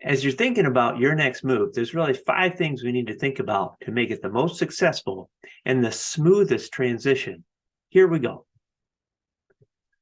as you're thinking about your next move, there's really 5 things we need to think about to make it the most successful and the smoothest transition. Here we go.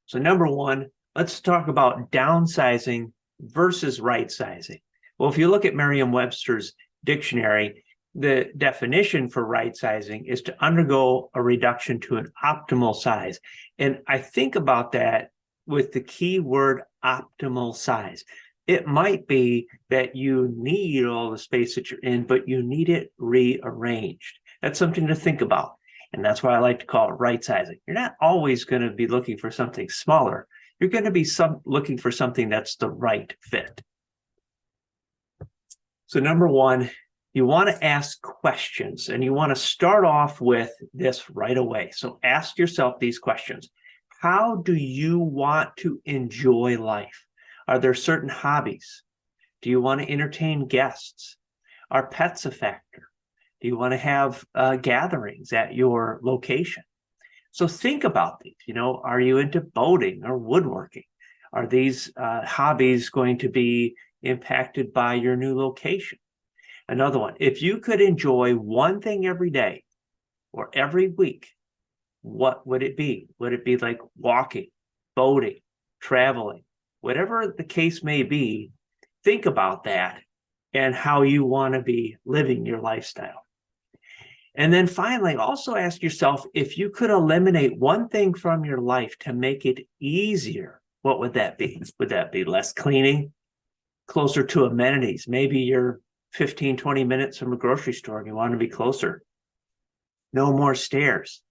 So number 1, let's talk about downsizing versus right sizing. Well, if you look at Merriam-Webster's dictionary, the definition for right sizing is to undergo a reduction to an optimal size. And I think about that with the key word optimal size. It might be that you need all the space that you're in, but you need it rearranged. That's something to think about. And that's why I like to call it right sizing. You're not always going to be looking for something smaller. You're going to be looking for something that's the right fit. So number 1, you want to ask questions, and you want to start off with this right away. So ask yourself these questions. How do you want to enjoy life? Are there certain hobbies? Do you want to entertain guests? Are pets a factor? Do you want to have gatherings at your location? So think about these. Are you into boating or woodworking? Are these hobbies going to be impacted by your new location? Another one, if you could enjoy one thing every day or every week, what would it be? Would it be like walking, boating, traveling, whatever the case may be? Think about that and how you want to be living your lifestyle. And then finally, also ask yourself, if you could eliminate one thing from your life to make it easier, what would that be? Would that be less cleaning, closer to amenities? Maybe you're 15, 20 minutes from a grocery store and you want to be closer. No more stairs.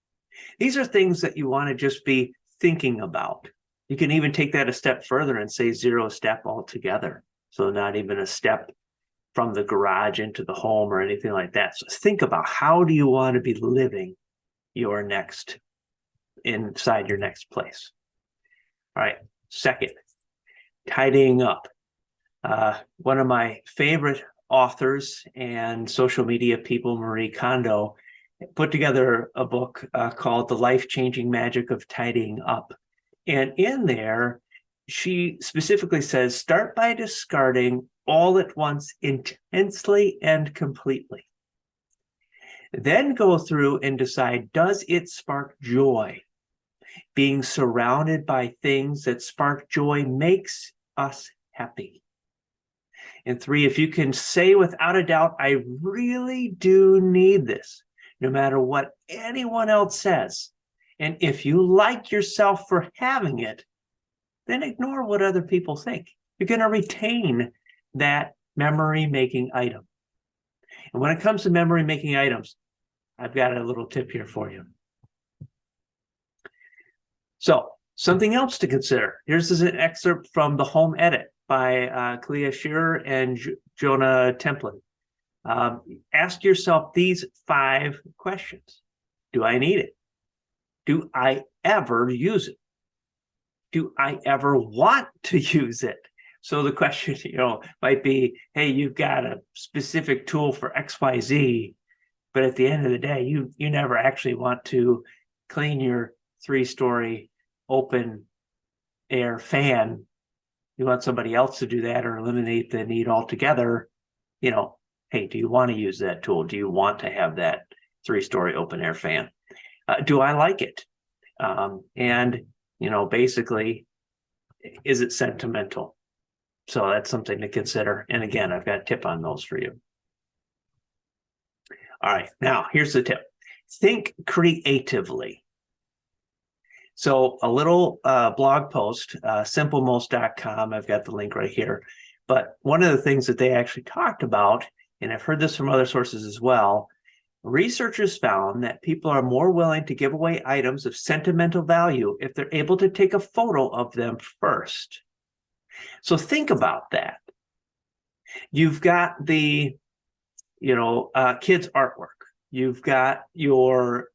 These are things that you want to just be thinking about. You can even take that a step further and say 0 step altogether. So not even a step from the garage into the home or anything like that. So think about, how do you want to be living inside your next place? All right. Second, tidying up. One of my favorite authors and social media people, Marie Kondo, put together a book called The Life-Changing Magic of Tidying Up. And in there, she specifically says, start by discarding all at once, intensely and completely. Then go through and decide, does it spark joy? Being surrounded by things that spark joy makes us happy. And 3, if you can say without a doubt, I really do need this, no matter what anyone else says. And if you like yourself for having it, then ignore what other people think. You're going to retain that memory-making item. And when it comes to memory-making items, I've got a little tip here for you. So, something else to consider. Here's an excerpt from The Home Edit by Clea Shearer and Jonah Templin. Ask yourself these 5 questions. Do I need it? Do I ever use it? Do I ever want to use it? So the question, might be, hey, you've got a specific tool for XYZ, but at the end of the day, you never actually want to clean your 3-story open air fan. You want somebody else to do that or eliminate the need altogether. Hey, do you want to use that tool? Do you want to have that 3-story open air fan? Do I like it? And basically, is it sentimental? So that's something to consider. And again, I've got a tip on those for you. All right, now here's the tip. Think creatively. So a little blog post, simplemost.com, I've got the link right here. But one of the things that they actually talked about, and I've heard this from other sources as well, researchers found that people are more willing to give away items of sentimental value if they're able to take a photo of them first. So think about that. You've got the, kids' artwork. You've got your,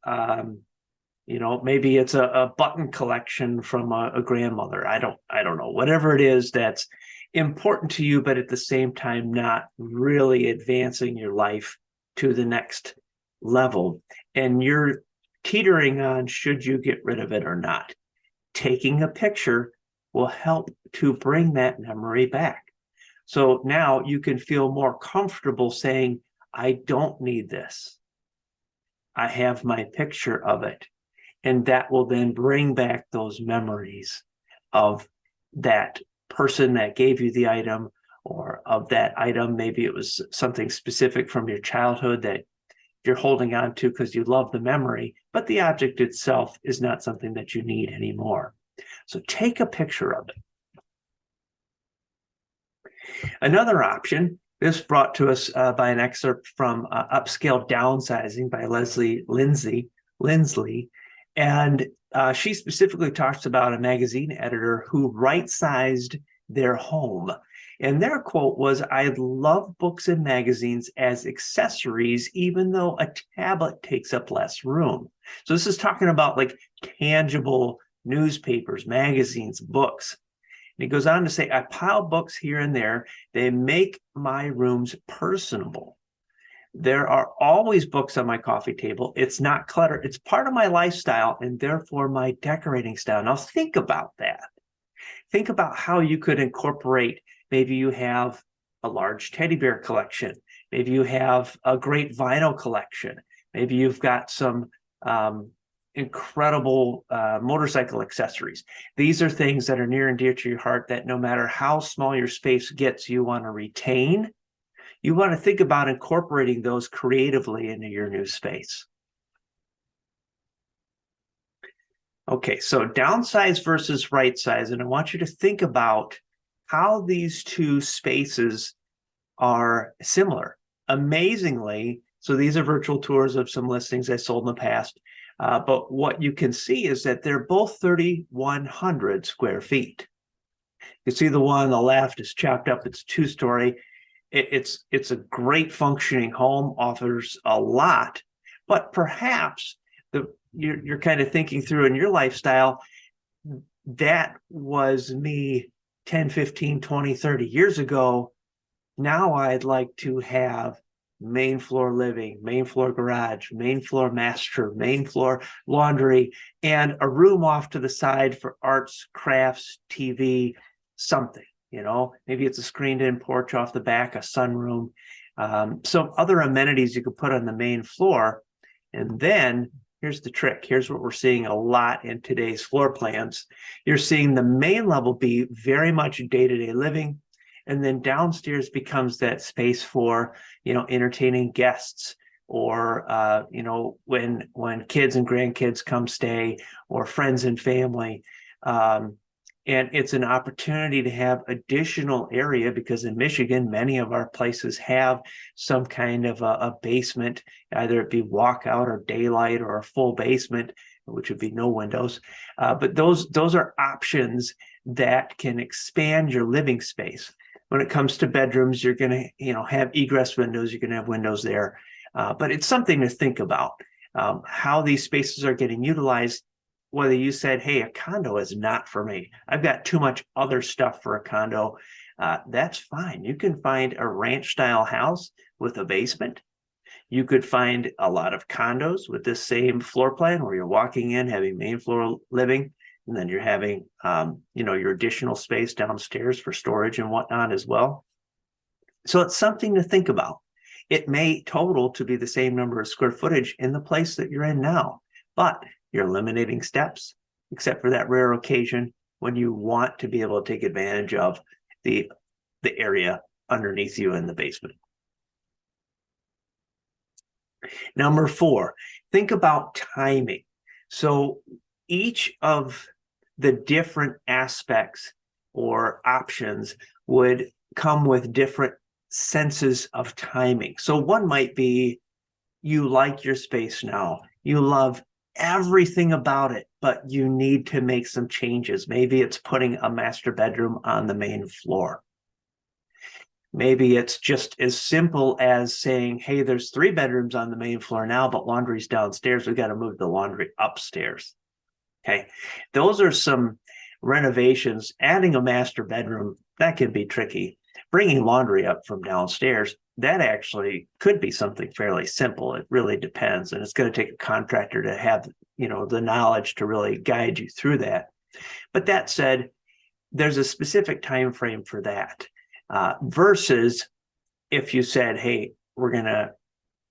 maybe it's a button collection from a grandmother. I don't know, whatever it is that's important to you, but at the same time, not really advancing your life to the next level. And you're teetering on, should you get rid of it or not? Taking a picture will help to bring that memory back. So now you can feel more comfortable saying, I don't need this. I have my picture of it. And that will then bring back those memories of that person that gave you the item, or of that item. Maybe it was something specific from your childhood that you're holding on to because you love the memory, but the object itself is not something that you need anymore. So take a picture of it. Another option, this brought to us by an excerpt from Upscale Downsizing by Leslie Lindsley. And she specifically talks about a magazine editor who right-sized their home. And their quote was, I love books and magazines as accessories, even though a tablet takes up less room. So this is talking about like tangible newspapers, magazines, books. And he goes on to say, I pile books here and there. They make my rooms personable. There are always books on my coffee table. It's not clutter. It's part of my lifestyle and therefore my decorating style. Now think about that. Think about how you could incorporate, maybe you have a large teddy bear collection. Maybe you have a great vinyl collection. Maybe you've got some incredible motorcycle accessories. These are things that are near and dear to your heart that no matter how small your space gets, you want to retain. You want to think about incorporating those creatively into your new space. Okay, so downsize versus right size. And I want you to think about how these two spaces are similar. Amazingly, so these are virtual tours of some listings I sold in the past. But what you can see is that they're both 3,100 square feet. You see the one on the left is chopped up. It's two-story. It's a great functioning home, offers a lot, but perhaps you're kind of thinking through in your lifestyle, that was me 10, 15, 20, 30 years ago. Now I'd like to have main floor living, main floor garage, main floor master, main floor laundry, and a room off to the side for arts, crafts, TV, something, maybe it's a screened-in porch off the back, a sunroom, some other amenities you could put on the main floor. And then here's the trick. Here's what we're seeing a lot in today's floor plans. You're seeing the main level be very much day-to-day living. And then downstairs becomes that space for, entertaining guests, or, when kids and grandkids come stay, or friends and family. And it's an opportunity to have additional area, because in Michigan, many of our places have some kind of a basement, either it be walkout or daylight or a full basement, which would be no windows. But those are options that can expand your living space. When it comes to bedrooms, you're going to, have egress windows. You're going to have windows there. But it's something to think about, how these spaces are getting utilized. Whether you said, hey, a condo is not for me, I've got too much other stuff for a condo, that's fine. You can find a ranch style house with a basement. You could find a lot of condos with this same floor plan where you're walking in, having main floor living, and then you're having, your additional space downstairs for storage and whatnot as well. So it's something to think about. It may total to be the same number of square footage in the place that you're in now, but you're eliminating steps, except for that rare occasion when you want to be able to take advantage of the area underneath you in the basement. Number 4, think about timing. So each of the different aspects or options would come with different senses of timing. So one might be, you like your space now, you love everything about it, but you need to make some changes. Maybe it's putting a master bedroom on the main floor. Maybe it's just as simple as saying, hey, there's 3 bedrooms on the main floor now, but laundry's downstairs. We've got to move the laundry upstairs. Okay, those are some renovations. Adding a master bedroom, that can be tricky. Bringing laundry up from downstairs, that actually could be something fairly simple. It really depends. And it's going to take a contractor to have, the knowledge to really guide you through that. But that said, there's a specific time frame for that. versus if you said, hey, we're going to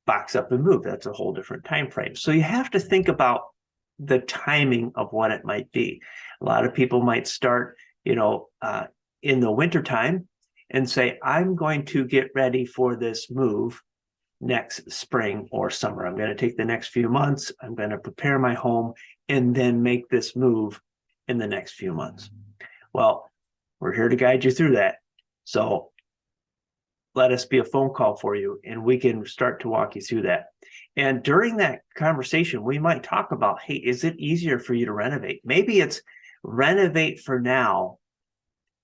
box up and move. That's a whole different time frame. So you have to think about the timing of what it might be. A lot of people might start, in the wintertime and say, I'm going to get ready for this move next spring or summer. I'm going to take the next few months. I'm going to prepare my home and then make this move in the next few months. Well, we're here to guide you through that. So let us be a phone call for you and we can start to walk you through that. And during that conversation, we might talk about, hey, is it easier for you to renovate? Maybe it's renovate for now,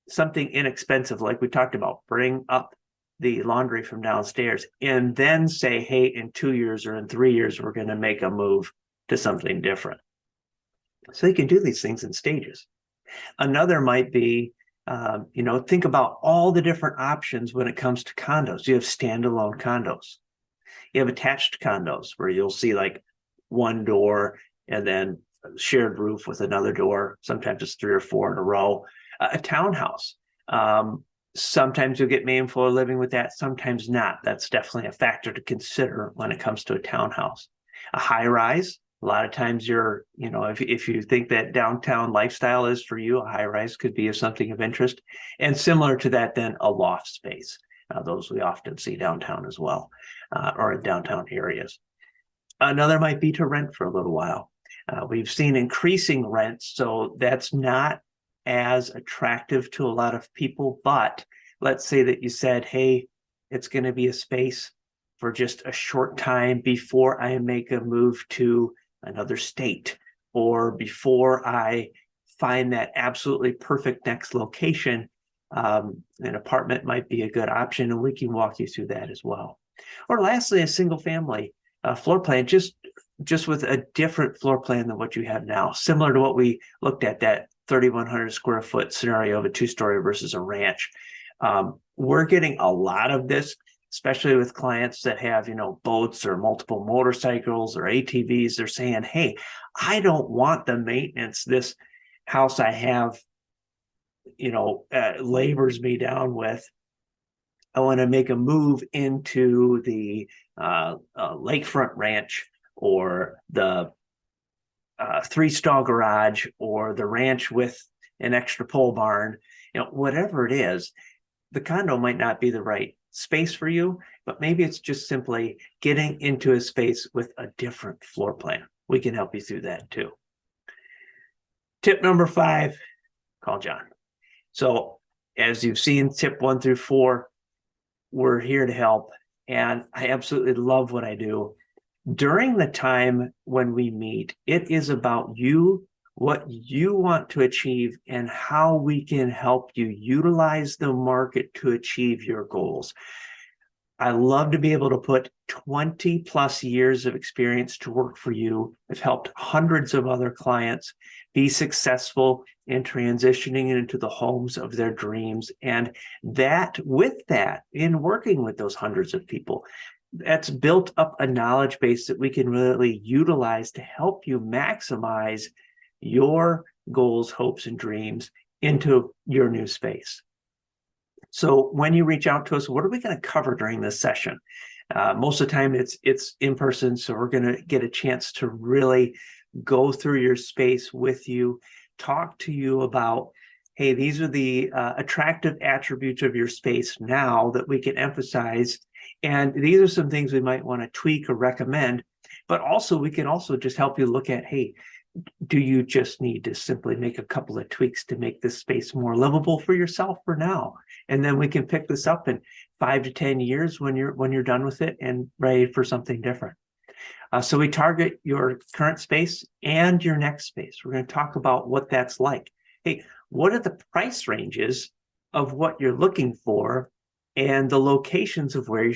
something inexpensive, like we talked about, bring up the laundry from downstairs and then say, hey, in 2 years or in 3 years, we're going to make a move to something different. So you can do these things in stages. Another might be, think about all the different options when it comes to condos. You have standalone condos. You have attached condos where you'll see like one door and then a shared roof with another door. Sometimes it's 3 or 4 in a row. A townhouse. Sometimes you'll get main floor living with that, sometimes not. That's definitely a factor to consider when it comes to a townhouse. A high rise, a lot of times if you think that downtown lifestyle is for you, a high rise could be something of interest. And similar to that, then a loft space. Those we often see downtown as well, or in downtown areas. Another might be to rent for a little while. We've seen increasing rents, so that's not as attractive to a lot of people. But let's say that you said, hey, it's going to be a space for just a short time before I make a move to another state, or before I find that absolutely perfect next location. An apartment might be a good option, and we can walk you through that as well. Or lastly, a single family floor plan, just with a different floor plan than what you have now, similar to what we looked at, that 3,100 square foot scenario of a 2-story versus a ranch. We're getting a lot of this, especially with clients that have, boats or multiple motorcycles or ATVs. They're saying, hey, I don't want the maintenance this house I have, labors me down with. I want to make a move into the lakefront ranch or the 3-stall garage or the ranch with an extra pole barn, whatever it is. The condo might not be the right space for you, but maybe it's just simply getting into a space with a different floor plan. We can help you through that too. Tip number 5, call John. So as you've seen, tip 1 through 4, we're here to help. And I absolutely love what I do. During the time when we meet, it is about you, what you want to achieve, and how we can help you utilize the market to achieve your goals. I love to be able to put 20 plus years of experience to work for you. I've helped hundreds of other clients be successful in transitioning into the homes of their dreams. And in working with those hundreds of people, that's built up a knowledge base that we can really utilize to help you maximize your goals, hopes, and dreams into your new space. So when you reach out to us, what are we going to cover during this session? Most of the time it's in person, so we're going to get a chance to really go through your space with you, talk to you about, hey, these are the attractive attributes of your space now that we can emphasize. And these are some things we might want to tweak or recommend, but also we can also just help you look at, hey, do you just need to simply make a couple of tweaks to make this space more livable for yourself for now? And then we can pick this up in 5 to 10 years when you're done with it and ready for something different. So we target your current space and your next space. We're going to talk about what that's like. Hey, what are the price ranges of what you're looking for and the locations of where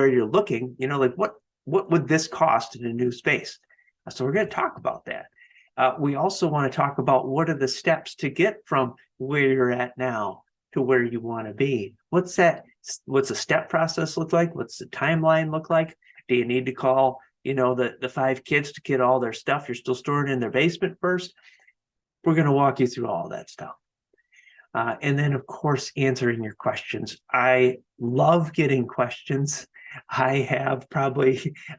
you're looking? Like what would this cost in a new space? So we're going to talk about that. We also want to talk about what are the steps to get from where you're at now to where you want to be. What's the step process look like? What's the timeline look like? Do you need to call, the 5 kids to get all their stuff you're still storing in their basement first? We're going to walk you through all that stuff. And then, of course, answering your questions. I love getting questions. I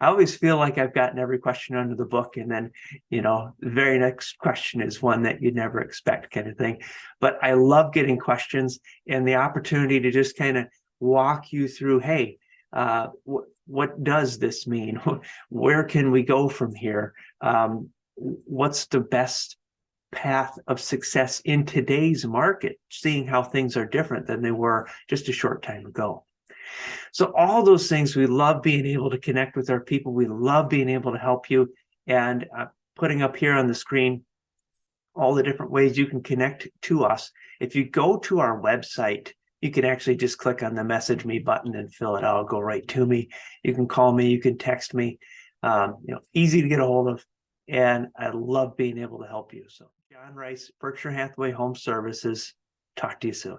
always feel like I've gotten every question under the book. And then, the very next question is one that you'd never expect, kind of thing. But I love getting questions and the opportunity to just kind of walk you through, hey, what does this mean? Where can we go from here? What's the best path of success in today's market, seeing how things are different than they were just a short time ago. So all those things, we love being able to connect with our people. We love being able to help you, and putting up here on the screen all the different ways you can connect to us. If you go to our website, you can actually just click on the message me button and fill it out. It'll go right to me. You can call me, you can text me, easy to get a hold of. And I love being able to help you. So John Rice, Berkshire Hathaway Home Services. Talk to you soon.